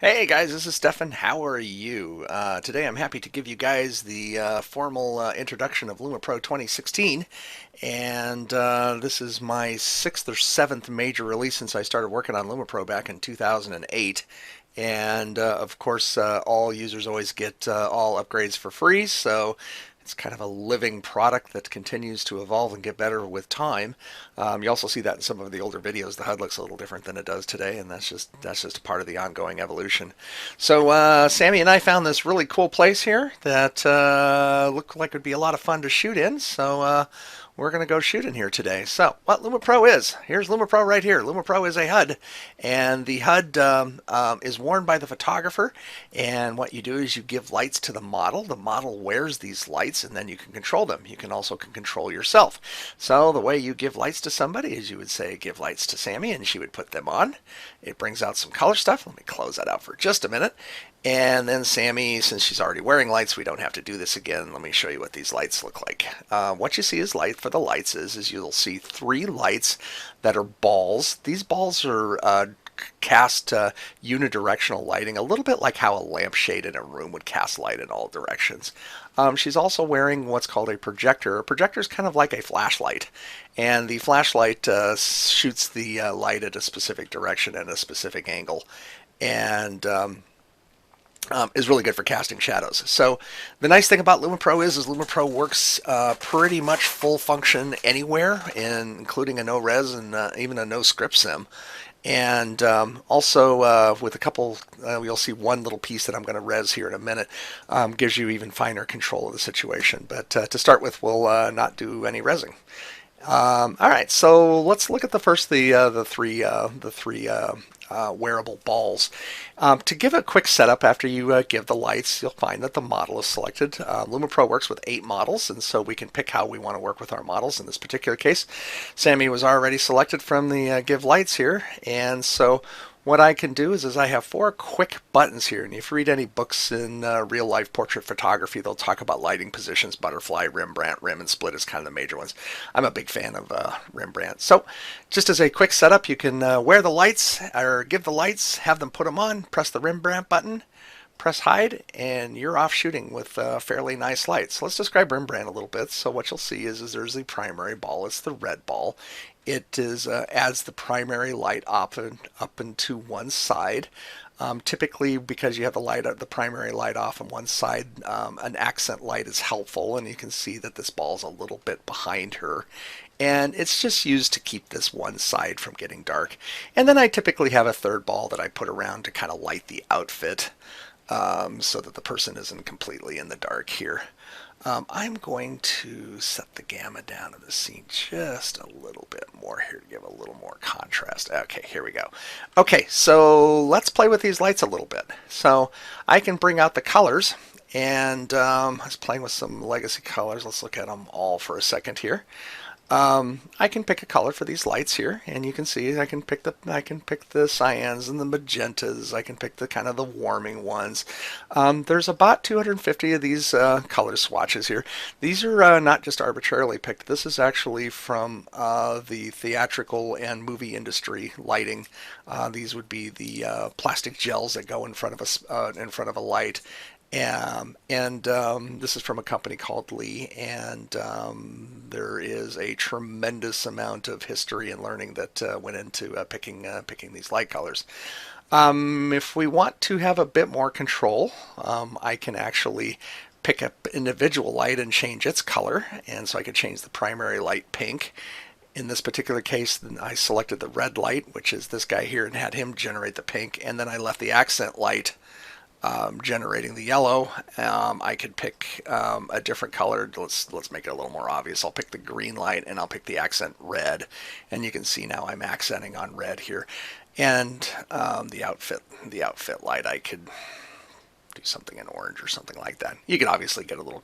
Hey guys, this is Stefan. How are you? Today I'm happy to give you guys the formal introduction of LumiPro 2016. And this is my sixth or seventh major release since I started working on LumiPro back in 2008. And of course, all users always get all upgrades for free. So it's kind of a living product that continues to evolve and get better with time. You also see that in some of the older videos. The HUD looks a little different than it does today, and that's just a part of the ongoing evolution. So Sammy and I found this really cool place here that looked like it would be a lot of fun to shoot in. So we're going to go shoot in here today. So what LumiPro is, here's LumiPro right here. LumiPro is a HUD, and the HUD is worn by the photographer. And what you do is you give lights to the model. The model wears these lights, and then you can control them. You can also control yourself. So the way you give lights to somebody is you would say, give lights to Sammy, and she would put them on. It brings out some color stuff. Let me close that out for just a minute. And then Sammy, since she's already wearing lights, we don't have to do this again. Let me show you what these lights look like. What you see is light for the lights is you'll see three lights that are balls. These balls are cast unidirectional lighting, a little bit like how a lampshade in a room would cast light in all directions. She's also wearing what's called a projector. A projector is kind of like a flashlight, and the flashlight shoots the light at a specific direction at a specific angle, and is really good for casting shadows. So the nice thing about LumiPro is LumiPro works pretty much full function anywhere, including a no-res and even a no-script sim. And also with a couple, you'll see one little piece that I'm going to res here in a minute, gives you even finer control of the situation. But to start with, we'll not do any resing. All right, so let's look at the three wearable balls. To give a quick setup after you give the lights, you'll find that the model is selected. LumiPro works with 8 models, and so we can pick how we want to work with our models. In this particular case, Sammy was already selected from the give lights here, and so what I can do is I have 4 quick buttons here, and if you read any books in real-life portrait photography, they'll talk about lighting positions, butterfly, Rembrandt, rim, and split is kind of the major ones. I'm a big fan of Rembrandt. So just as a quick setup, you can wear the lights, or give the lights, have them put them on, press the Rembrandt button, press hide, and you're off shooting with fairly nice lights. Let's describe Rembrandt a little bit. So what you'll see is there's the primary ball. It's the red ball. It is adds the primary light up and to one side. Typically, because you have the primary light off on one side, an accent light is helpful, and you can see that this ball is a little bit behind her. And it's just used to keep this one side from getting dark. And then I typically have a third ball that I put around to kind of light the outfit, so that the person isn't completely in the dark here. I'm going to set the gamma down of the scene just a little bit more here to give a little more contrast. Okay, here we go. Okay, so let's play with these lights a little bit. So I can bring out the colors, and I was playing with some legacy colors. Let's look at them all for a second here. I can pick a color for these lights here, and you can see I can pick the cyans and the magentas. I can pick the kind of the warming ones. There's about 250 of these color swatches here. These are not just arbitrarily picked. This is actually from the theatrical and movie industry lighting. These would be the plastic gels that go in front of a light. This is from a company called Lee, and there is a tremendous amount of history and learning that went into picking these light colors. If we want to have a bit more control, I can actually pick up individual light and change its color, and so I can change the primary light pink. In this particular case, I selected the red light, which is this guy here, and had him generate the pink, and then I left the accent light generating the yellow. I could pick a different color. Let's make it a little more obvious. I'll pick the green light, and I'll pick the accent red, and you can see now I'm accenting on red here. And the outfit light, I could do something in orange or something like that. You can obviously get a little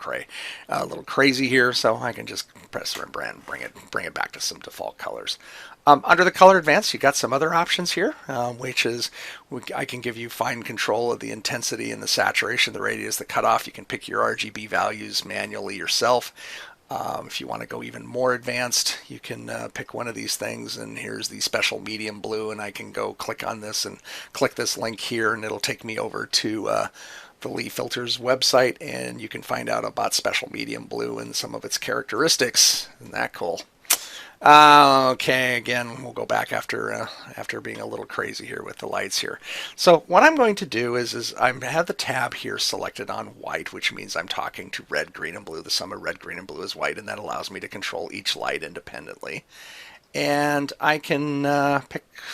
crazy here, so I can just press Rembrandt and bring it back to some default colors. Under the color advanced, you got some other options here, which is I can give you fine control of the intensity and the saturation, the radius, the cutoff. You can pick your RGB values manually yourself. If you want to go even more advanced, you can pick one of these things, and here's the special medium blue, and I can go click on this and click this link here, and it'll take me over to the Lee Filters website, and you can find out about special medium blue and some of its characteristics. Isn't that cool? Okay, again, we'll go back after being a little crazy here with the lights here. So what I'm going to do is I have the tab here selected on white, which means I'm talking to red, green, and blue. The sum of red, green, and blue is white, and that allows me to control each light independently. And I can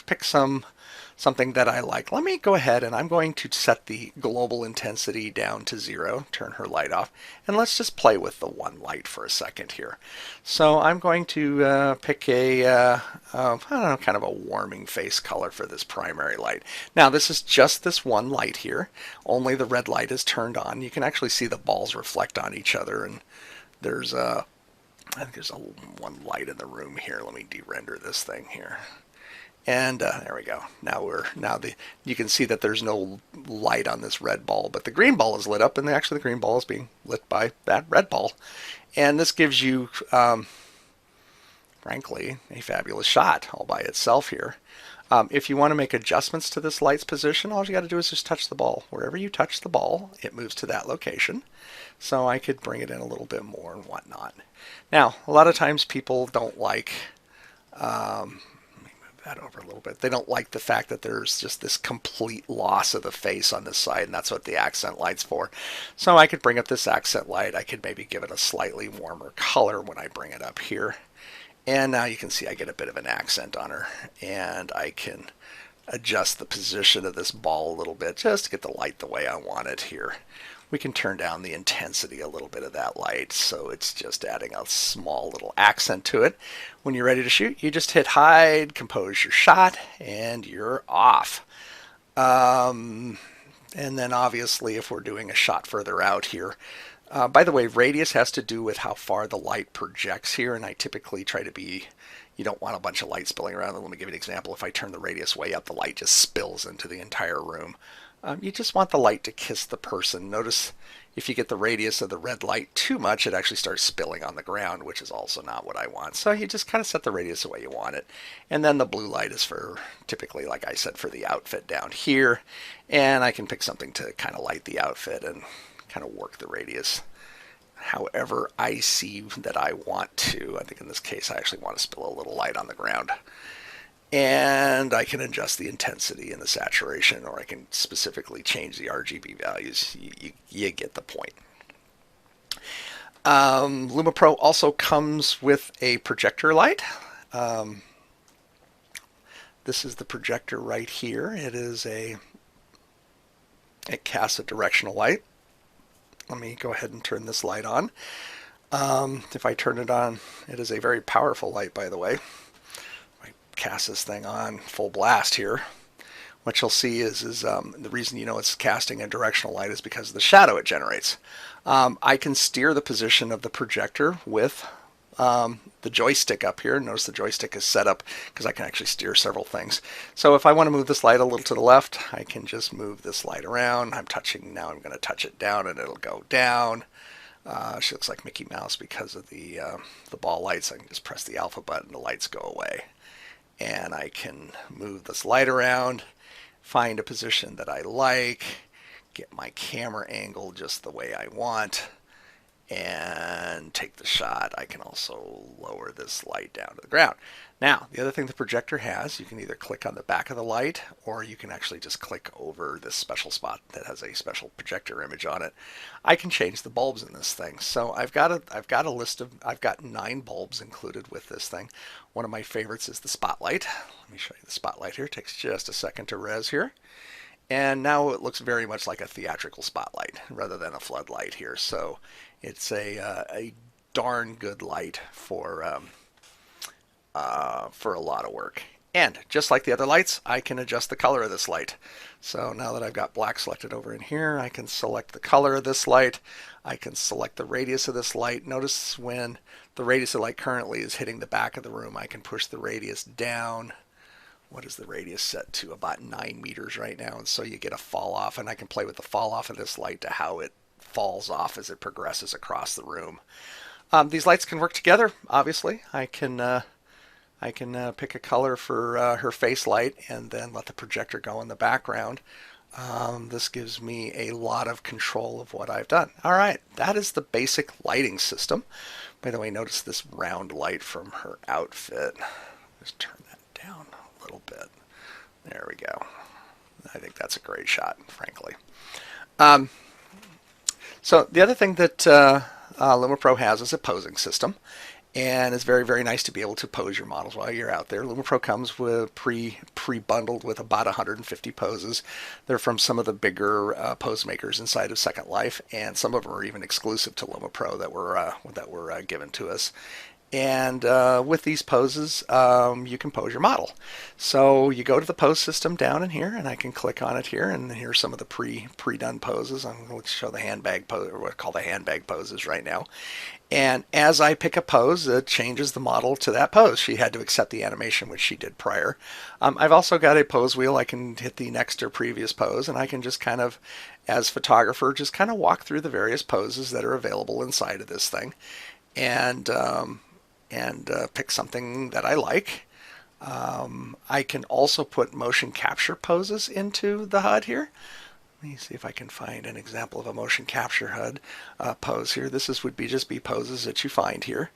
pick something that I like. Let me go ahead and I'm going to set the global intensity down to 0, turn her light off, and let's just play with the one light for a second here. So I'm going to pick I don't know, kind of a warming face color for this primary light. Now this is just this one light here. Only the red light is turned on. You can actually see the balls reflect on each other, and there's I think there's one light in the room here. Let me de-render this thing here. And there we go. You can see that there's no light on this red ball, but the green ball is lit up, and actually the green ball is being lit by that red ball. And this gives you, frankly, a fabulous shot all by itself here. If you want to make adjustments to this light's position, all you got to do is just touch the ball. Wherever you touch the ball, it moves to that location. So I could bring it in a little bit more and whatnot. Now, a lot of times people don't like that over a little bit. They don't like the fact that there's just this complete loss of the face on this side, and that's what the accent light's for. So I could bring up this accent light. I could maybe give it a slightly warmer color when I bring it up here. And now you can see I get a bit of an accent on her, and I can adjust the position of this ball a little bit just to get the light the way I want it here. We can turn down the intensity a little bit of that light, so it's just adding a small little accent to it. When you're ready to shoot, you just hit hide, compose your shot, and you're off. And then obviously if we're doing a shot further out here, by the way, radius has to do with how far the light projects here, and I typically try to be, you don't want a bunch of light spilling around. Let me give you an example. If I turn the radius way up, the light just spills into the entire room. You just want the light to kiss the person. Notice if you get the radius of the red light too much, it actually starts spilling on the ground, which is also not what I want. So you just kind of set the radius the way you want it. And then the blue light is for, typically, like I said, for the outfit down here. And I can pick something to kind of light the outfit and kind of work the radius however I see that I want to. I think in this case I actually want to spill a little light on the ground. And I can adjust the intensity and the saturation, or I can specifically change the RGB values. You get the point. LumiPro also comes with a projector light. This is the projector right here. It casts a directional light. Let me go ahead and turn this light on. If I turn it on, it is a very powerful light, by the way. Cast this thing on full blast here. What you'll see is the reason you know it's casting a directional light is because of the shadow it generates. I can steer the position of the projector with the joystick up here. Notice the joystick is set up because I can actually steer several things. So if I want to move this light a little to the left, I can just move this light around. Now I'm going to touch it down and it'll go down. She looks like Mickey Mouse because of the ball lights. I can just press the alpha button, the lights go away. And I can move this light around, find a position that I like, get my camera angle just the way I want, and take the shot. I can also lower this light down to the ground. Now, the other thing the projector has, you can either click on the back of the light, or you can actually just click over this special spot that has a special projector image on it. I can change the bulbs in this thing. So I've got 9 bulbs included with this thing. One of my favorites is the spotlight. Let me show you the spotlight here. It takes just a second to res here. And now it looks very much like a theatrical spotlight rather than a floodlight here. So it's a darn good light for a lot of work. And just like the other lights, I can adjust the color of this light. So now that I've got black selected over in here, I can select the color of this light. I can select the radius of this light. Notice when the radius of light currently is hitting the back of the room, I can push the radius down. What is the radius set to? About 9 meters right now. And so you get a fall off, and I can play with the fall off of this light to how it falls off as it progresses across the room. These lights can work together, obviously. I can pick a color for her face light and then let the projector go in the background. This gives me a lot of control of what I've done. All right, that is the basic lighting system. By the way, notice this round light from her outfit. Just turn that down a little bit. There we go. I think that's a great shot, frankly. So the other thing that LumiPro has is a posing system. And it's very, very nice to be able to pose your models while you're out there. LumiPro comes with pre-bundled with about 150 poses. They're from some of the bigger pose makers inside of Second Life, and some of them are even exclusive to LumiPro that were given to us. And with these poses, you can pose your model. So you go to the pose system down in here, and I can click on it here, and here's some of the pre-done poses. I'm going to show the handbag pose, or what I call the handbag poses right now. And as I pick a pose, it changes the model to that pose. She had to accept the animation, which she did prior. I've also got a pose wheel. I can hit the next or previous pose, and I can just kind of, as photographer, just kind of walk through the various poses that are available inside of this thing, and pick something that I like. I can also put motion capture poses into the HUD here. Let me see if I can find an example of a motion capture HUD pose here. This would just be poses that you find here.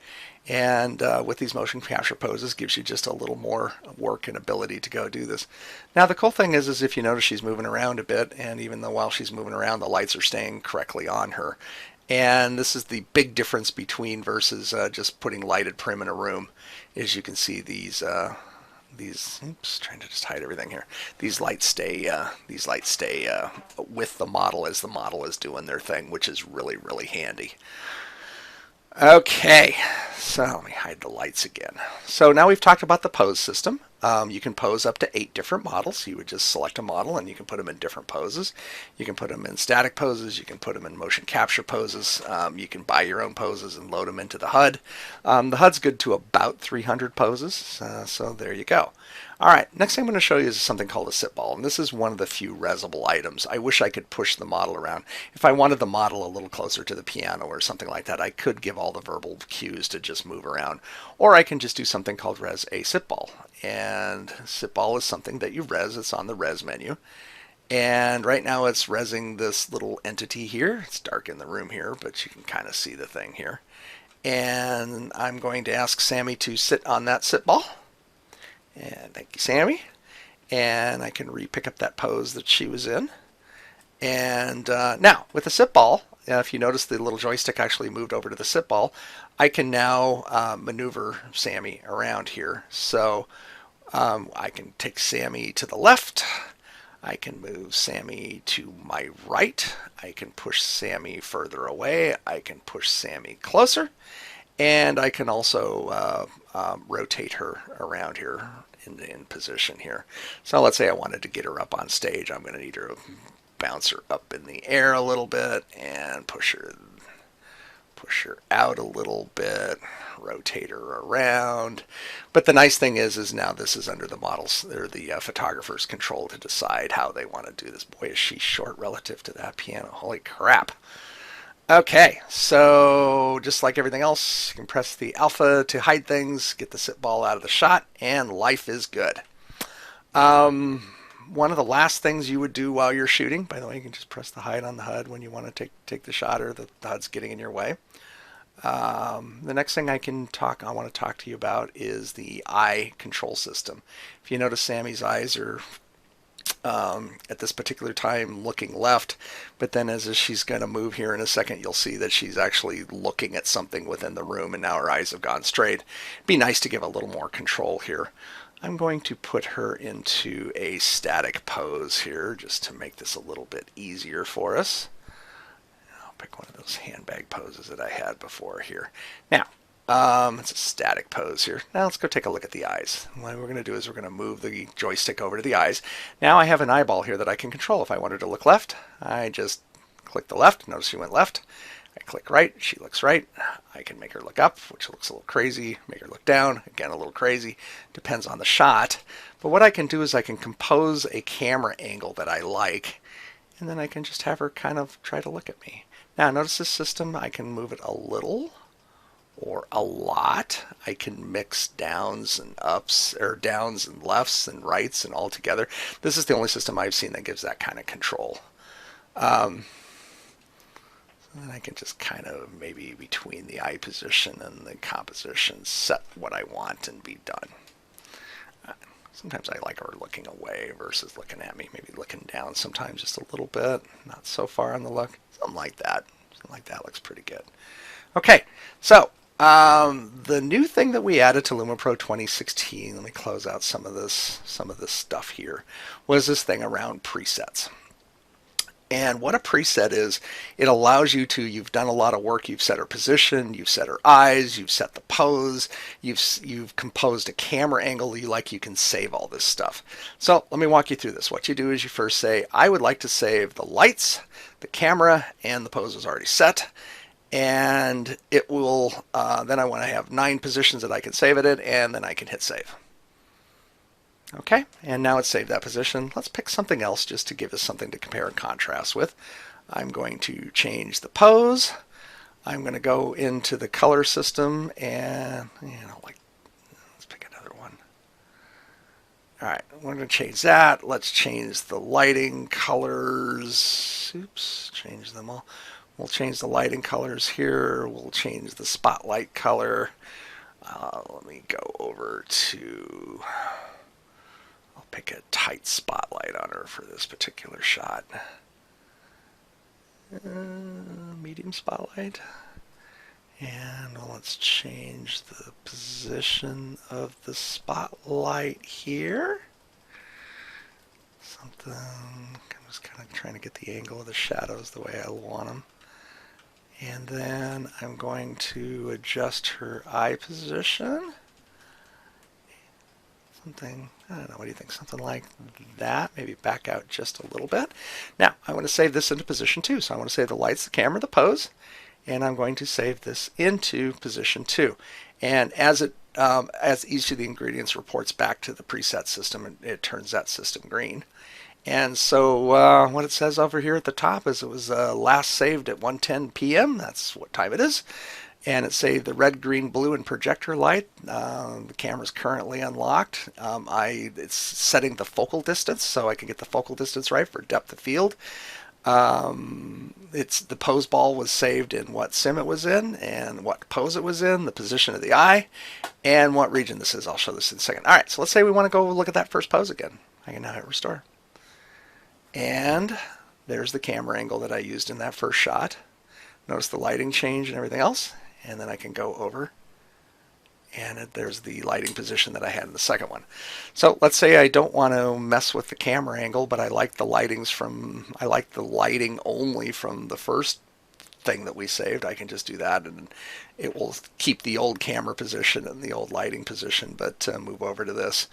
And with these motion capture poses, gives you just a little more work and ability to go do this. Now the cool thing is if you notice she's moving around a bit, and even though while she's moving around, the lights are staying correctly on her. And this is the big difference between versus just putting lighted prim in a room. As you can see, these oops, trying to just hide everything here. These lights stay with the model as the model is doing their thing, which is really, really handy. Okay, so let me hide the lights again. So now we've talked about the pose system. You can pose up to 8 different models. You would just select a model and you can put them in different poses. You can put them in static poses. You can put them in motion capture poses. You can buy your own poses and load them into the HUD. The HUD's good to about 300 poses, so there you go. All right, next thing I'm going to show you is something called a sit ball, and this is one of the few resable items. I wish I could push the model around. If I wanted the model a little closer to the piano or something like that, I could give all the verbal cues to just move around, or I can just do something called res a sit ball. And sit ball is something that you res. It's on the res menu. And right now it's resing this little entity here. It's dark in the room here, but you can kind of see the thing here. And I'm going to ask Sammy to sit on that sit ball. And thank you, Sammy. And I can re-pick up that pose that she was in. And now, with the sit ball, if you notice the little joystick actually moved over to the sit ball, I can now maneuver Sammy around here. So I can take Sammy to the left. I can move Sammy to my right. I can push Sammy further away. I can push Sammy closer. And I can also rotate her around here in position here. So let's say I wanted to get her up on stage. I'm going to need to bounce her up in the air a little bit and push her out a little bit, rotate her around. But the nice thing is now this is under the models or the photographer's control to decide how they want to do this. Boy, is she short relative to that piano. Holy crap. Okay, so just like everything else, you can press the alpha to hide things, get the sit ball out of the shot, and life is good. One of the last things you would do while you're shooting, by the way, you can just press the hide on the HUD when you want to take the shot or the HUD's getting in your way. The next thing I want to talk to you about is the eye control system. If you notice, Sammy's eyes are at this particular time looking left, but then as she's going to move here in a second, you'll see that she's actually looking at something within the room, and now her eyes have gone straight. It'd be nice to give a little more control here. I'm going to put her into a static pose here just to make this a little bit easier for us. I'll pick one of those handbag poses that I had before here. Now, it's a static pose here. Now let's go take a look at the eyes. What we're going to do is we're going to move the joystick over to the eyes. Now I have an eyeball here that I can control. If I wanted to look left, I just click the left. Notice she went left. I click right, she looks right. I can make her look up, which looks a little crazy. Make her look down, again a little crazy. Depends on the shot. But what I can do is I can compose a camera angle that I like, and then I can just have her kind of try to look at me. Now notice this system, I can move it a little or a lot. I can mix downs and ups, or downs and lefts and rights and all together. This is the only system I've seen that gives that kind of control. And then I can just kind of maybe between the eye position and the composition set what I want and be done. Sometimes I like her looking away versus looking at me, maybe looking down sometimes just a little bit, not so far on the look. Something like that. Something like that looks pretty good. Okay, so the new thing that we added to LumiPro 2016, let me close out some of this stuff here, was this thing around presets. And what a preset is, it allows you to, you've done a lot of work, you've set her position, you've set her eyes, you've set the pose, you've composed a camera angle you like, you can save all this stuff. So let me walk you through this. What you do is you first say, I would like to save the lights, the camera, and the pose is already set. And it will, then I want to have 9 positions that I can save it in, and then I can hit save. Okay, and now it's saved that position. Let's pick something else just to give us something to compare and contrast with. I'm going to change the pose. I'm going to go into the color system and, let's pick another one. All right, we're going to change that. Let's change the lighting colors. Oops, change them all. We'll change the lighting colors here. We'll change the spotlight color. Let me go over to... pick a tight spotlight on her for this particular shot. Medium spotlight. And let's change the position of the spotlight here. I'm just kind of trying to get the angle of the shadows the way I want them. And then I'm going to adjust her eye position. Something, I don't know, what do you think? Something like that. Maybe back out just a little bit. Now, I want to save this into position 2. So I want to save the lights, the camera, the pose, and I'm going to save this into position 2. And as each of the ingredients reports back to the preset system, it turns that system green. And so what it says over here at the top is it was last saved at 1:10 p.m. That's what time it is. And it saved the red, green, blue, and projector light. The camera's currently unlocked. It's setting the focal distance so I can get the focal distance right for depth of field. The pose ball was saved in what sim it was in and what pose it was in, the position of the eye, and what region this is. I'll show this in a second. All right, so let's say we want to go look at that first pose again. I can now hit restore. And there's the camera angle that I used in that first shot. Notice the lighting change and everything else. And then I can go over and there's the lighting position that I had in the second one. So let's say I don't want to mess with the camera angle, but I like the lighting only from the first thing that we saved. I can just do that and it will keep the old camera position and the old lighting position, but move over to this.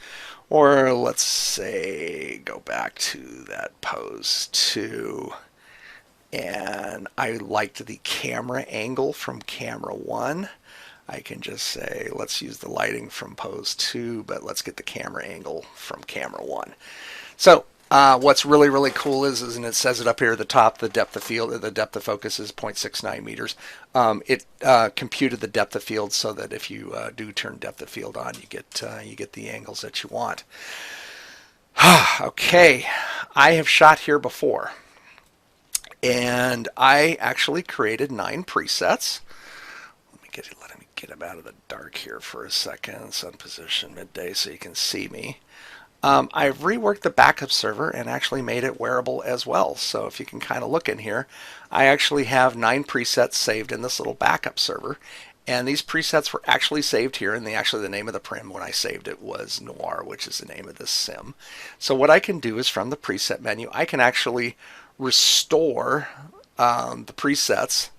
Or let's say go back to that pose 2. And I liked the camera angle from camera 1. I can just say, let's use the lighting from pose 2, but let's get the camera angle from camera 1. So what's really, really cool is, and it says it up here at the top, the depth of field, the depth of focus is 0.69 meters. It computed the depth of field so that if you do turn depth of field on, you get the angles that you want. Okay, I have shot here before. And I actually created 9 presets. Let me get them out of the dark here for a second. Sun position midday so you can see me. I've reworked the backup server and actually made it wearable as well. So if you can kind of look in here, I actually have 9 presets saved in this little backup server. And these presets were actually saved here, and the name of the prim when I saved it was Noir, which is the name of this sim. So what I can do is from the preset menu, I can actually restore the presets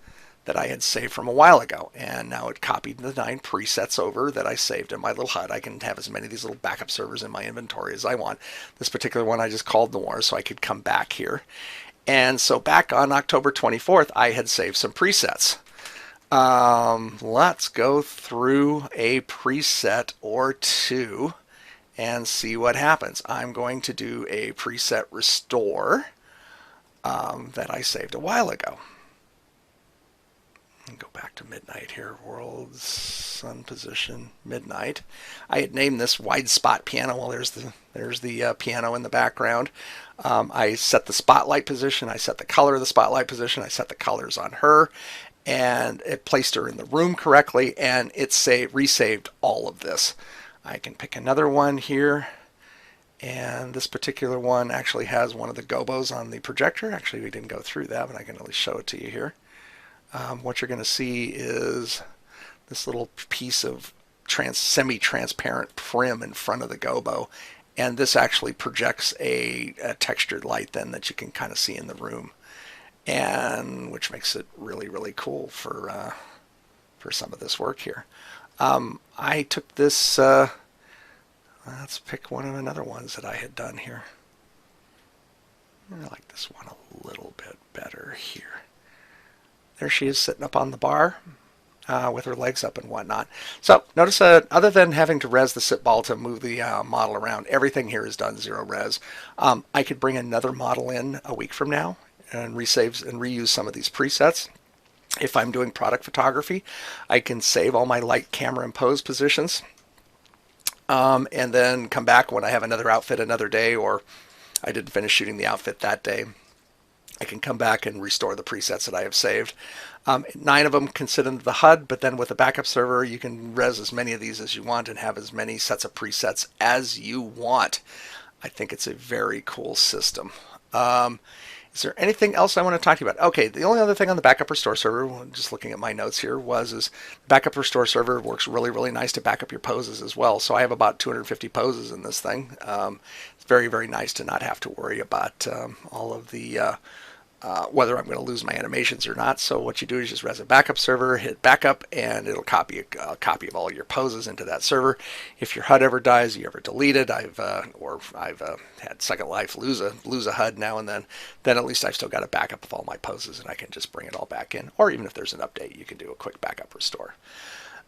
that I had saved from a while ago, and now it copied the 9 presets over that I saved in my little HUD. I can have as many of these little backup servers in my inventory as I want. This particular one I just called Noir so I could come back here. And so back on October 24th I had saved some presets. Let's go through a preset or 2 and see what happens. I'm going to do a preset restore that I saved a while ago. Go back to midnight here. World sun position midnight. I had named this wide spot piano. Well, there's the piano in the background. I set the spotlight position. I set the color of the spotlight position. I set the colors on her, and it placed her in the room correctly. And it resaved all of this. I can pick another one here. And this particular one actually has one of the gobos on the projector. Actually, we didn't go through that, but I can at least show it to you here. What you're going to see is this little piece of semi-transparent prim in front of the gobo, and this actually projects a textured light then that you can kind of see in the room, and which makes it really, really cool for some of this work here. I took this. Let's pick one of another ones that I had done here. I like this one a little bit better here. There she is sitting up on the bar with her legs up and whatnot. So notice other than having to res the sit ball to move the model around, everything here is done 0 res. I could bring another model in a week from now and resave and reuse some of these presets. If I'm doing product photography, I can save all my light, camera, and pose positions. And then come back when I have another outfit another day, or I didn't finish shooting the outfit that day. I can come back and restore the presets that I have saved. 9 of them can sit into the HUD, but then with a backup server, you can res as many of these as you want and have as many sets of presets as you want. I think it's a very cool system. Is there anything else I want to talk to you about? Okay, the only other thing on the backup restore server, just looking at my notes here, is the backup restore server works really, really nice to back up your poses as well. So I have about 250 poses in this thing. It's very, very nice to not have to worry about all of the whether I'm going to lose my animations or not. So what you do is just res a backup server, hit backup, and it'll copy a copy of all your poses into that server. If your HUD ever dies, you ever delete it, I've had Second Life lose a HUD now and then at least I've still got a backup of all my poses and I can just bring it all back in. Or even if there's an update, you can do a quick backup restore.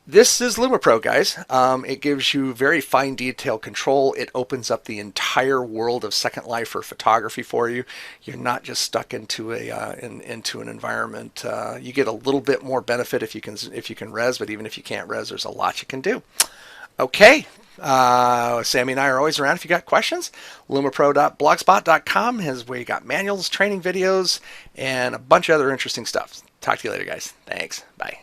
This is LUMIPro, guys. It gives you very fine detail control. It opens up the entire world of Second Life for photography for you. You're not just stuck into into an environment. You get a little bit more benefit if you can res, but even if you can't res, there's a lot you can do. Okay. Sammy and I are always around if you got questions. LumiPro.blogspot.com is where you got manuals, training videos, and a bunch of other interesting stuff. Talk to you later, guys. Thanks. Bye.